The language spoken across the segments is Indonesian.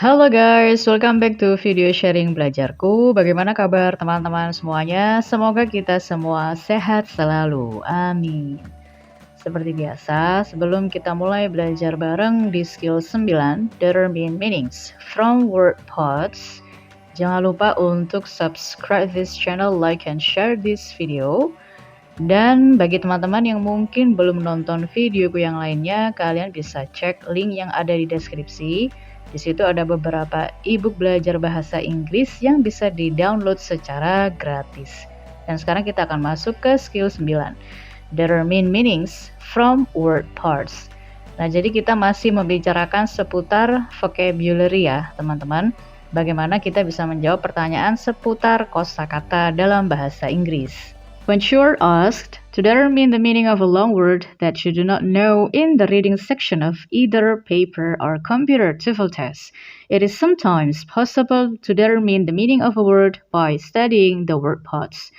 Halo guys, welcome back to video sharing belajarku. Bagaimana kabar teman-teman semuanya? Semoga kita semua sehat selalu. Amin. Seperti biasa, sebelum kita mulai belajar bareng di skill 9, Determine Meanings from Word Pods, jangan lupa untuk subscribe this channel, like and share this video. Dan bagi teman-teman yang mungkin belum nonton videoku yang lainnya, kalian bisa cek link yang ada di deskripsi. Di situ ada beberapa e-book belajar bahasa Inggris yang bisa di-download secara gratis. Dan sekarang kita akan masuk ke skill 9. Determine meanings from word parts. Nah, jadi kita masih membicarakan seputar vocabulary ya, teman-teman. Bagaimana kita bisa menjawab pertanyaan seputar kosakata dalam bahasa Inggris. When you are asked to determine the meaning of a long word that you do not know in the reading section of either paper or computer TOEFL test, it is sometimes possible to determine the meaning of a word by studying the word parts.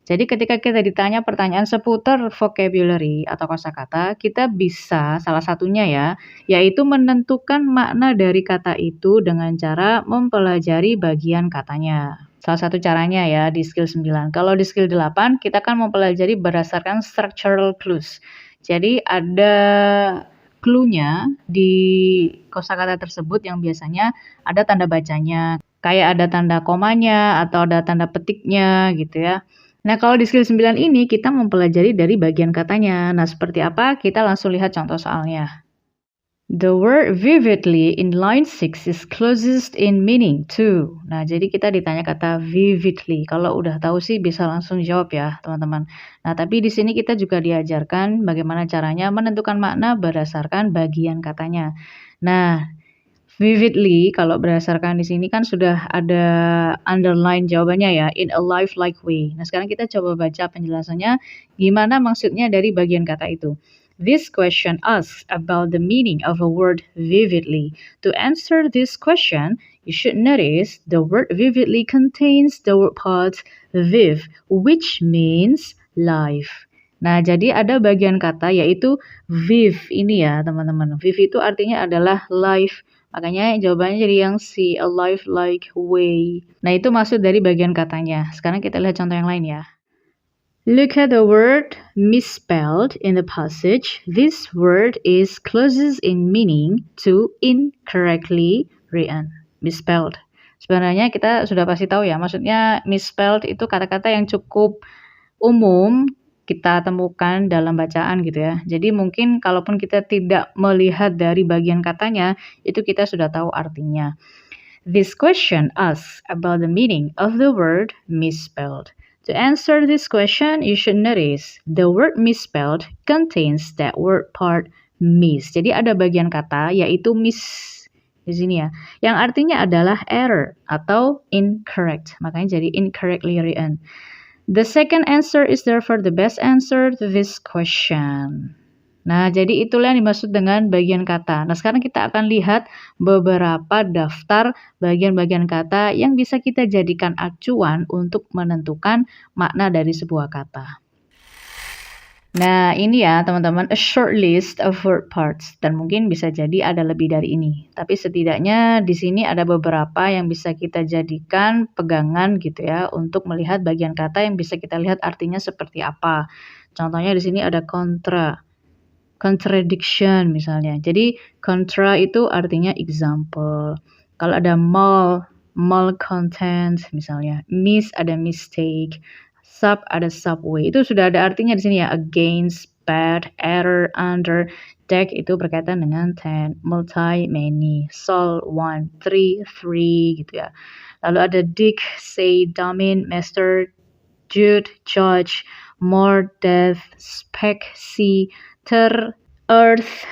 Jadi ketika kita ditanya pertanyaan seputar vocabulary atau kosakata, kita bisa salah satunya yaitu menentukan makna dari kata itu dengan cara mempelajari bagian katanya. Salah satu caranya ya di skill 9. Kalau di skill 8, kita akan mempelajari berdasarkan structural clues. Jadi ada clue-nya di kosakata tersebut yang biasanya ada tanda bacanya. Kayak ada tanda komanya atau ada tanda petiknya gitu ya. Nah, kalau di skill 9 ini kita mempelajari dari bagian katanya. Nah, seperti apa? Kita langsung lihat contoh soalnya. The word vividly in line 6 is closest in meaning to. Nah, jadi kita ditanya kata vividly. Kalau udah tahu sih bisa langsung jawab ya, teman-teman. Nah, tapi di sini kita juga diajarkan bagaimana caranya menentukan makna berdasarkan bagian katanya. Nah, vividly kalau berdasarkan di sini kan sudah ada underline jawabannya ya, in a lifelike way. Nah, sekarang kita coba baca penjelasannya gimana maksudnya dari bagian kata itu. This question asks about the meaning of a word vividly. To answer this question, you should notice the word vividly contains the word part viv, which means life. Nah, jadi ada bagian kata yaitu viv ini ya, teman-teman. Viv itu artinya adalah life. Makanya jawabannya jadi yang C, a life-like way. Nah, itu maksud dari bagian katanya. Sekarang kita lihat contoh yang lain ya. Look at the word misspelled in the passage. This word is closest in meaning to incorrectly written. Misspelled. Sebenarnya kita sudah pasti tahu ya, maksudnya misspelled itu kata-kata yang cukup umum kita temukan dalam bacaan gitu ya. Jadi mungkin kalaupun kita tidak melihat dari bagian katanya, itu kita sudah tahu artinya. This question asks about the meaning of the word misspelled. To answer this question, you should notice the word misspelled contains that word part miss. Jadi ada bagian kata yaitu miss di sini ya, yang artinya adalah error atau incorrect. Makanya jadi incorrectly written. The second answer is therefore the best answer to this question. Nah, jadi itulah yang dimaksud dengan bagian kata. Nah, sekarang kita akan lihat beberapa daftar bagian-bagian kata yang bisa kita jadikan acuan untuk menentukan makna dari sebuah kata. Nah, ini ya teman-teman, a short list of word parts. Dan mungkin bisa jadi ada lebih dari ini. Tapi setidaknya di sini ada beberapa yang bisa kita jadikan pegangan gitu ya, untuk melihat bagian kata yang bisa kita lihat artinya seperti apa. Contohnya di sini ada kontra. Contradiction misalnya. Jadi contra itu artinya example. Kalau ada malcontent misalnya. Miss ada mistake. Sub ada subway. Itu sudah ada artinya di sini ya. Against, bad, error, under. Deck itu berkaitan dengan ten. Multi, many. Sol, one. Three, gitu ya. Lalu ada dick, say, domain, master, Jude, judge, more, death, spec, see, earth,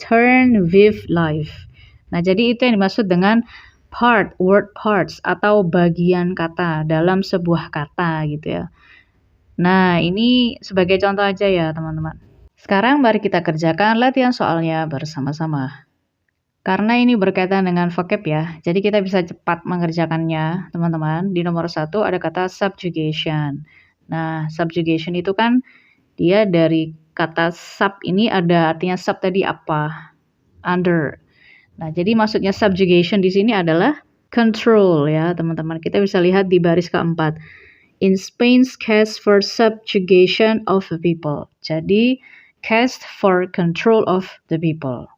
turn, with, life. Nah, jadi itu yang dimaksud dengan part, word parts, atau bagian kata dalam sebuah kata gitu ya. Nah, ini sebagai contoh aja ya teman-teman. Sekarang mari kita kerjakan latihan soalnya bersama-sama. Karena ini berkaitan dengan vocab ya, jadi kita bisa cepat mengerjakannya teman-teman. Di nomor 1 ada kata subjugation. Nah, subjugation itu kan dia dari kata sub ini ada artinya sub tadi apa? Under. Nah, jadi maksudnya subjugation di sini adalah control ya, teman-teman. Kita bisa lihat di baris keempat. In Spain's case for subjugation of the people. Jadi, case for control of the people.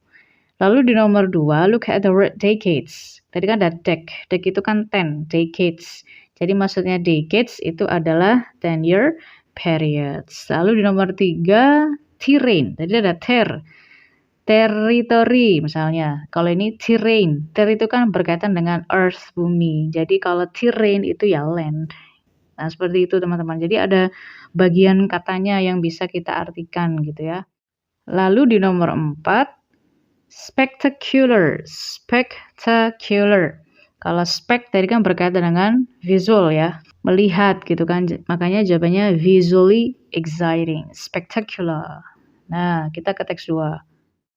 Lalu di nomor 2, look at the word decades. Tadi kan ada dec itu kan 10, decades. Jadi maksudnya decades itu adalah 10-year periods. Lalu di nomor 3, terrain. Tadi ada territory misalnya. Kalau ini terrain. Ter itu kan berkaitan dengan earth, bumi. Jadi kalau terrain itu ya land. Nah, seperti itu teman-teman. Jadi ada bagian katanya yang bisa kita artikan gitu ya. Lalu di nomor 4, spectacular. Spectacular. Kalau spec tadi kan berkaitan dengan visual ya, melihat gitu kan. Makanya jawabannya visually exciting, spectacular. Nah, kita ke teks 2.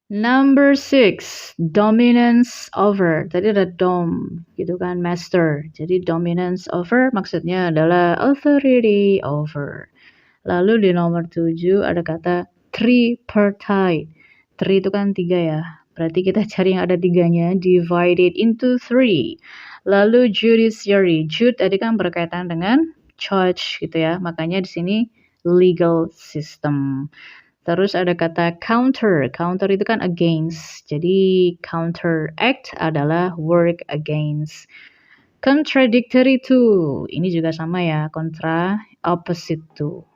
Number 6, dominance over. Tadi ada dom gitu kan, master. Jadi dominance over maksudnya adalah authority over. Lalu di nomor 7 ada kata tripartite. Tri itu kan 3 ya. Berarti kita cari yang ada 3-nya, divided into 3. Lalu judiciary. Jude tadi kan berkaitan dengan judge gitu ya. Makanya di sini legal system. Terus ada kata counter. Counter itu kan against. Jadi counteract adalah work against. Contradictory to. Ini juga sama ya, kontra, opposite to.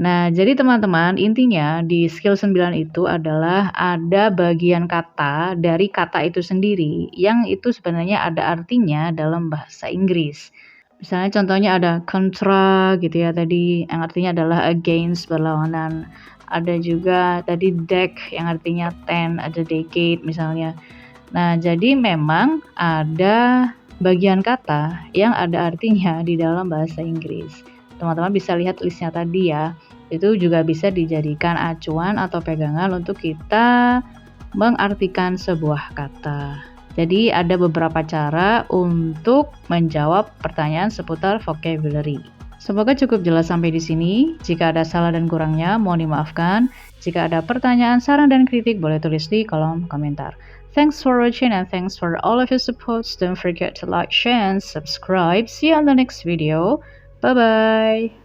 Nah, jadi teman-teman, intinya di skill 9 itu adalah ada bagian kata dari kata itu sendiri yang itu sebenarnya ada artinya dalam bahasa Inggris. Misalnya contohnya ada contra gitu ya tadi yang artinya adalah against, berlawanan. Ada juga tadi dec yang artinya 10, ada decade misalnya. Nah, jadi memang ada bagian kata yang ada artinya di dalam bahasa Inggris. Teman-teman bisa lihat listnya tadi ya. Itu juga bisa dijadikan acuan atau pegangan untuk kita mengartikan sebuah kata. Jadi ada beberapa cara untuk menjawab pertanyaan seputar vocabulary. Semoga cukup jelas sampai di sini. Jika ada salah dan kurangnya, mohon dimaafkan. Jika ada pertanyaan, saran, dan kritik, boleh tulis di kolom komentar. Thanks for watching and thanks for all of your support. Don't forget to like, share, and subscribe. See you on the next video. Bye-bye.